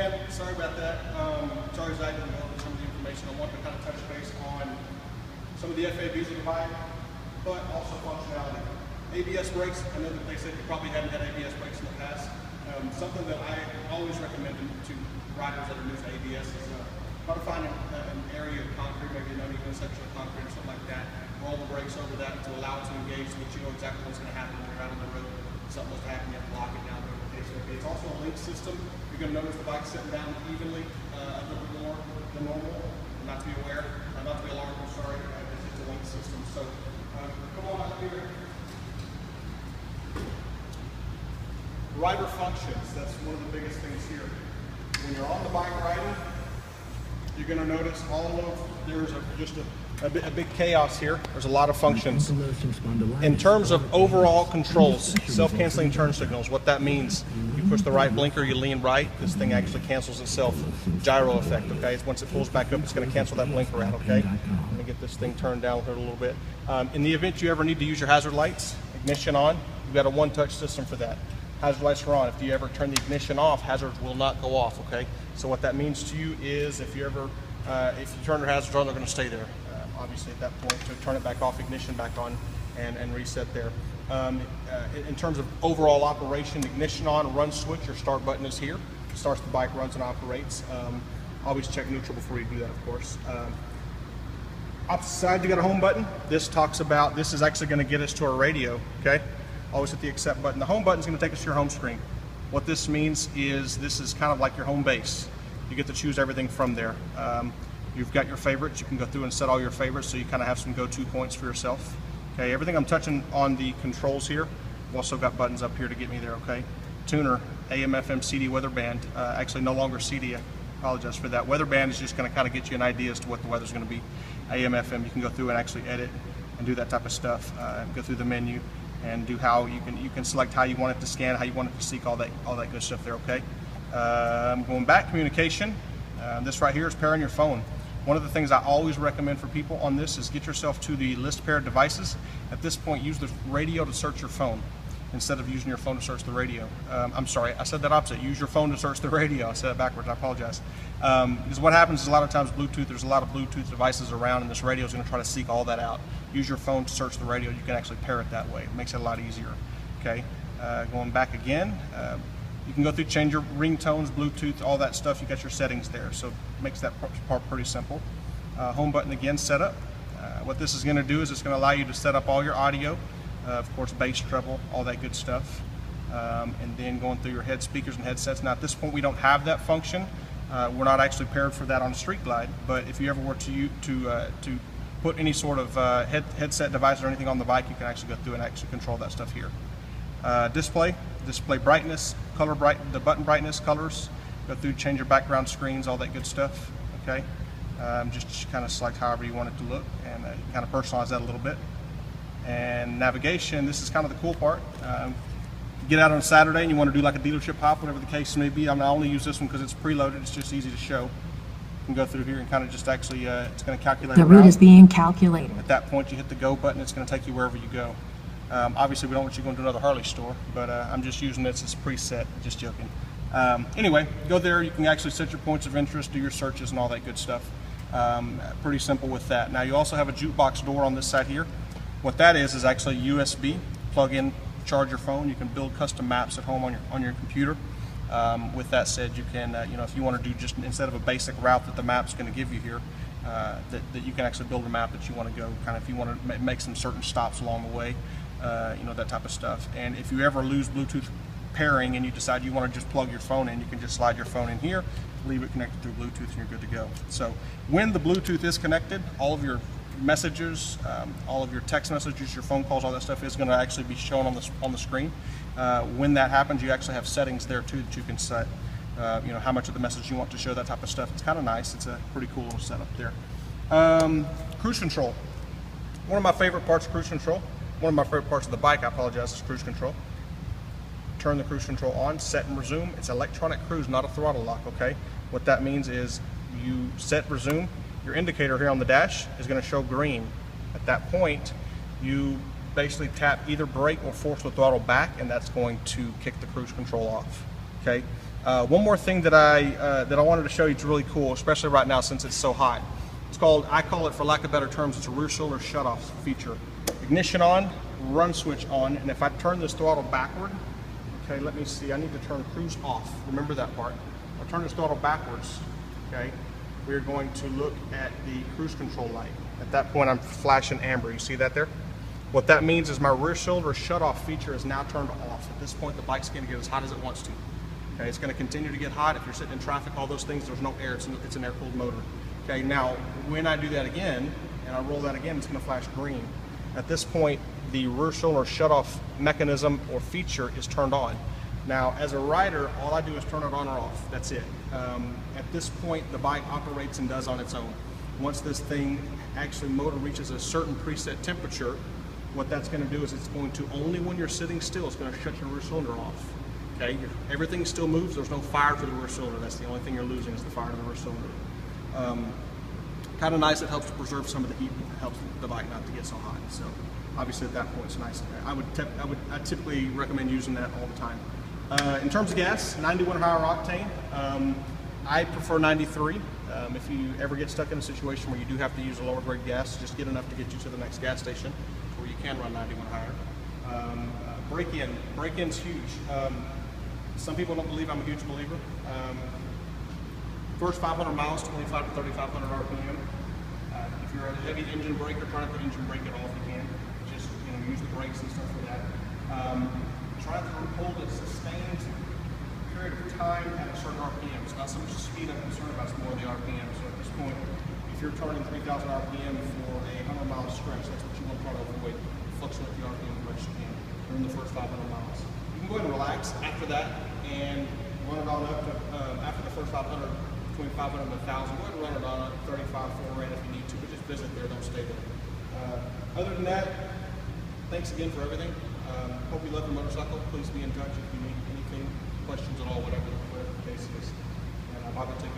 again, sorry about that. Sorry, I didn't go over some of the information. I wanted to kind of touch base on some of the FABs of the bike, but also functionality. ABS brakes, I know that they said you probably haven't had ABS brakes in the past. Something that I always recommend to riders that are new to ABS is try to find an area of concrete, maybe an uneven section of concrete or something like that. Roll the brakes over that to allow it to engage so that you know exactly what's going to happen when you're out on the road. If something was to happen, you have to lock it down. It's also a link system. You're going to notice the bike sitting down evenly a little bit more than normal. Not to be aware, not to be alarmed, I'm sorry. It's just a link system. So come on up here. Rider functions, that's one of the biggest things here. When you're on the bike riding, you're going to notice there's just a big chaos here. There's a lot of functions. In terms of overall controls, self-canceling turn signals, what that means, you push the right blinker, you lean right, this thing actually cancels itself. Gyro effect, okay? Once it pulls back up, it's going to cancel that blinker out, okay? Let me get this thing turned down here a little bit. In the event you ever need to use your hazard lights, ignition on, you've got a one-touch system for that. Hazard lights are on. If you ever turn the ignition off, hazards will not go off, okay? So what that means to you is if you turn your hazards on, they're going to stay there. Obviously at that point, so turn it back off, ignition back on, and reset there. In terms of overall operation, ignition on, run switch, your start button is here. Starts the bike, runs and operates. Always check neutral before you do that, of course. Opposite side, you got a home button. This is actually going to get us to our radio, okay? Always hit the accept button. The home button is going to take us to your home screen. What this means is this is kind of like your home base. You get to choose everything from there. You've got your favorites. You can go through and set all your favorites so you kind of have some go-to points for yourself. Okay, everything I'm touching on the controls here. I've also got buttons up here to get me there, okay? Tuner, AM, FM, CD, weather band. Actually no longer CD, I apologize for that. Weather band is just going to kind of get you an idea as to what the weather's going to be. AM, FM, you can go through and actually edit and do that type of stuff. Go through the menu and do how you can select how you want it to scan, how you want it to seek, all that good stuff there, okay? Going back, communication. This right here is pairing your phone. One of the things I always recommend for people on this is get yourself to the list pair of devices. At this point, use the radio to search your phone instead of using your phone to search the radio. I'm sorry, I said that opposite. Use your phone to search the radio. I said it backwards, I apologize. Because what happens is a lot of times there's a lot of Bluetooth devices around, and this radio is going to try to seek all that out. Use your phone to search the radio. You can actually pair it that way. It makes it a lot easier. Okay, going back again. You can go through, change your ringtones, Bluetooth, all that stuff. You got your settings there, so it makes that part pretty simple. Home button again, setup. What this is going to do is it's going to allow you to set up all your audio, of course, bass, treble, all that good stuff, and then going through your head speakers and headsets. Now at this point, we don't have that function. We're not actually paired for that on a Street Glide, but if you ever were to put any sort of headset device or anything on the bike, you can actually go through and actually control that stuff here. Display brightness, the button brightness, colors, go through, change your background screens, all that good stuff, okay? Just kind of select however you want it to look, and kind of personalize that a little bit. And navigation, this is kind of the cool part. Get out on a Saturday and you want to do like a dealership hop, whatever the case may be. I only use this one because it's preloaded, it's just easy to show. You can go through here and kind of just actually, it's going to calculate the route is being calculated. At that point, you hit the go button, it's going to take you wherever you go. Obviously, we don't want you going to another Harley store, but I'm just using this as preset, just joking. Anyway, go there, you can actually set your points of interest, do your searches and all that good stuff. Pretty simple with that. Now you also have a jukebox door on this side here. What that is actually USB, plug in, charge your phone. You can build custom maps at home on your computer. With that said, you can, if you want to do just instead of a basic route that the map's going to give you here, that you can actually build a map that you want to go, kind of if you want to make some certain stops along the way. That type of stuff. And if you ever lose Bluetooth pairing and you decide you want to just plug your phone in, you can just slide your phone in here, leave it connected through Bluetooth, and you're good to go. So when the Bluetooth is connected, all of your messages, all of your text messages, your phone calls, all that stuff is going to actually be shown on the screen. When that happens, you actually have settings there too that you can set, how much of the message you want to show, that type of stuff. It's kind of nice. It's a pretty cool little setup there. Cruise control. One of my favorite parts of cruise control. One of my favorite parts of the bike, I apologize, is cruise control. Turn the cruise control on, set and resume. It's electronic cruise, not a throttle lock, okay? What that means is you set resume, your indicator here on the dash is going to show green. At that point, you basically tap either brake or force the throttle back, and that's going to kick the cruise control off, okay? One more thing that I wanted to show you, it's really cool, especially right now since it's so hot. It's called, I call it, for lack of better terms, it's a rear cylinder shutoff feature. Ignition on, run switch on, and if I turn this throttle backward, okay, let me see, I need to turn cruise off. Remember that part. I'll turn this throttle backwards, okay? We're going to look at the cruise control light. At that point, I'm flashing amber. You see that there? What that means is my rear cylinder shutoff feature is now turned off. At this point, the bike's going to get as hot as it wants to. Okay, it's going to continue to get hot. If you're sitting in traffic, all those things, there's no air. It's an air-cooled motor. Okay, now when I do that again and I roll that again, it's going to flash green. At this point, the rear cylinder shutoff mechanism or feature is turned on. Now, as a rider, all I do is turn it on or off. That's it. At this point, the bike operates and does on its own. Once this thing actually motor reaches a certain preset temperature, what that's going to do is it's going to, only when you're sitting still, it's going to shut your rear cylinder off. Okay, everything still moves. There's no fire to the rear cylinder. That's the only thing you're losing is the fire to the rear cylinder. Kind of nice. It helps to preserve some of the heat. It helps the bike not to get so hot. So obviously at that point it's nice. I typically recommend using that all the time. In terms of gas, 91 hour octane. I prefer 93. If you ever get stuck in a situation where you do have to use a lower grade gas, just get enough to get you to the next gas station where you can run 91 higher. Break-in's huge. Some people don't believe I'm a huge believer. First 500 miles, 25 to 3,500 RPM. If you're a heavy engine braker, try to put engine brake it off if you can. Just use the brakes and stuff for that. Try to hold a sustained period of time at a certain RPM. It's not so much the speed I'm concerned about, it's more the RPM. So at this point, if you're turning 3,000 RPM for a 100-mile stretch, that's what you want to try to avoid. Fluctuate the RPM as much as you can during the first 500 miles. You can go ahead and relax after that and run it on up to, after the first 500, between 500 and 1,000, go ahead and run it on up 35, 4 in if you need to, but just visit there, don't stay there. Other than that, thanks again for everything. Hope you love the motorcycle. Please be in touch if you need anything, questions at all, whatever the case is. And I'll probably take